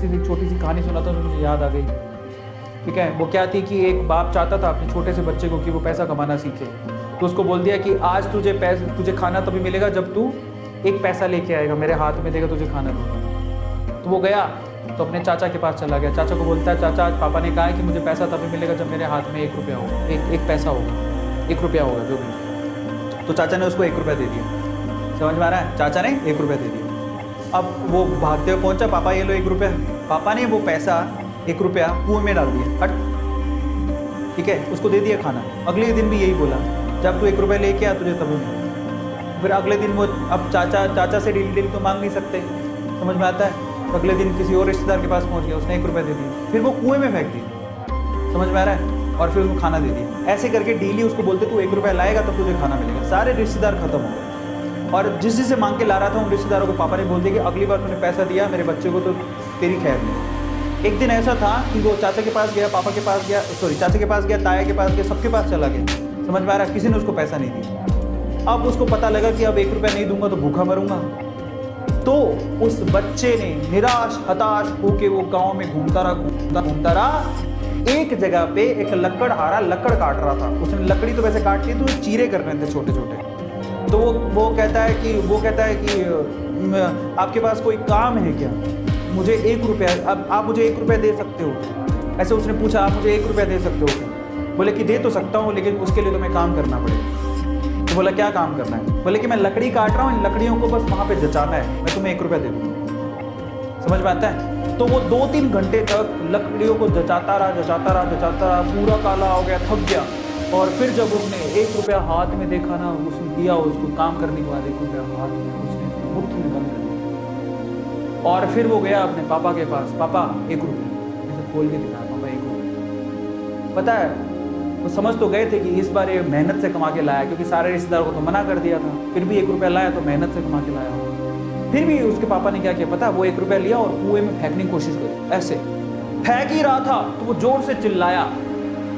सी एक छोटी सी कहानी सुनाता हूँ, मुझे याद आ गई। ठीक है, वो क्या थी कि एक बाप चाहता था अपने छोटे से बच्चे को कि वो पैसा कमाना सीखे। तो उसको बोल दिया कि आज तुझे खाना तभी मिलेगा जब तू एक पैसा लेके आएगा, मेरे हाथ में देगा, तुझे खाना दूंगा। तो वो गया तो अपने चाचा के पास चला गया। चाचा को बोलता है, चाचा आज पापा ने कहा है कि मुझे पैसा तभी मिलेगा जब मेरे हाथ में 1 रुपया होगा, एक पैसा होगा, 1 रुपया होगा जो भी। तो चाचा ने उसको 1 रुपया दे दिया। समझ में आ रहा है? चाचा ने 1 रुपया दे दिया। अब वो भागते हुए पहुंचा, पापा ये लो 1 रुपया। पापा ने वो पैसा 1 रुपया कुएं में डाल दिया। हट, ठीक है, उसको दे दिया खाना। अगले दिन भी यही बोला, जब तू 1 रुपया लेके आ तुझे तभी मिलेगा। फिर अगले दिन वो, अब चाचा से डेली तो मांग नहीं सकते, समझ में आता है? तो अगले दिन किसी और रिश्तेदार के पास पहुंच गया, उसने 1 रुपया दे दिया, फिर वो कुएं में फेंक दिया। समझ में आ रहा है? और फिर उसको खाना दे दिया। ऐसे करके डेली उसको बोलते तू 1 रुपया लाएगा तो तुझे खाना मिलेगा। सारे रिश्तेदार खत्म हो गए। और जिससे मांग के ला रहा था उन रिश्तेदारों को पापा ने बोल दिया कि अगली बार तूने पैसा दिया मेरे बच्चे को तो तेरी खैर नहीं। एक दिन ऐसा था कि वो चाचा के पास गया, पापा के पास गया, चाचा के पास गया, ताया के पास गया, सबके पास चला गया। समझ में आ रहा है? किसी ने उसको पैसा नहीं दिया। अब उसको पता लगा कि अब 1 रुपया नहीं दूंगा तो भूखा मरूंगा। तो उस बच्चे ने निराश हताश होके वो गांव में घूमता रहा। एक जगह पे एक लकड़हारा लकड़ काट रहा था। उसने लकड़ी तो वैसे काट ली, तो चीरे कर रहे थे छोटे छोटे। तो वो कहता है कि आपके पास कोई काम है क्या? मुझे 1 रुपया, अब आप मुझे 1 रुपया दे सकते हो? ऐसे उसने पूछा, आप मुझे 1 रुपया दे सकते हो क्या? बोले कि दे तो सकता हूँ, लेकिन उसके लिए तुम्हें काम करना पड़ेगा। तो बोला क्या काम करना है? बोले कि मैं लकड़ी काट रहा हूँ, इन लकड़ियों को बस वहाँ पे जचाना है, मैं तुम्हें 1 रुपया दे दूँगा। समझ में आता है? तो वो 2-3 घंटे तक लकड़ियों को जचाता रहा, पूरा काला हो गया, थक गया। और फिर जब उसने 1 रुपया हाथ में देखा ना, उसने दिया उसको काम करने के बाद 1 रुपया हाथ में उसने मुट्ठी में बंद कर दिया। और फिर वो गया अपने पापा के पास, पापा 1 रुपया, ऐसे खोल के दिखाया, पापा 1 रुपया। पता है वो समझ तो गए थे कि इस बार ये मेहनत से कमा के लाया, क्योंकि सारे रिश्तेदारों को तो मना कर दिया था। फिर भी 1 रुपया लाया तो मेहनत से कमा के लाया। फिर भी उसके पापा ने क्या किया पता है? वो 1 रुपया लिया और कुएं में फेंकने की कोशिश करी। ऐसे फेंक ही रहा था तो वो जोर से चिल्लाया,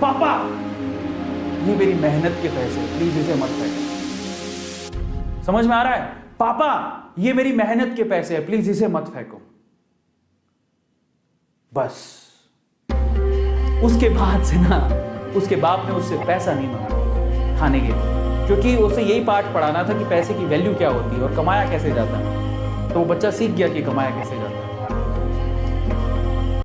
पापा ये मेरी मेहनत के पैसे, प्लीज इसे मत फेंको। समझ में आ रहा है? पापा ये मेरी मेहनत के पैसे हैं, प्लीज इसे मत फेंको। बस उसके बाद से ना उसके बाप ने उससे पैसा नहीं मांगा खाने के लिए, क्योंकि उसे यही पाठ पढ़ाना था कि पैसे की वैल्यू क्या होती है और कमाया कैसे जाता है। तो वो बच्चा सीख गया कि कमाया कैसे जाता है।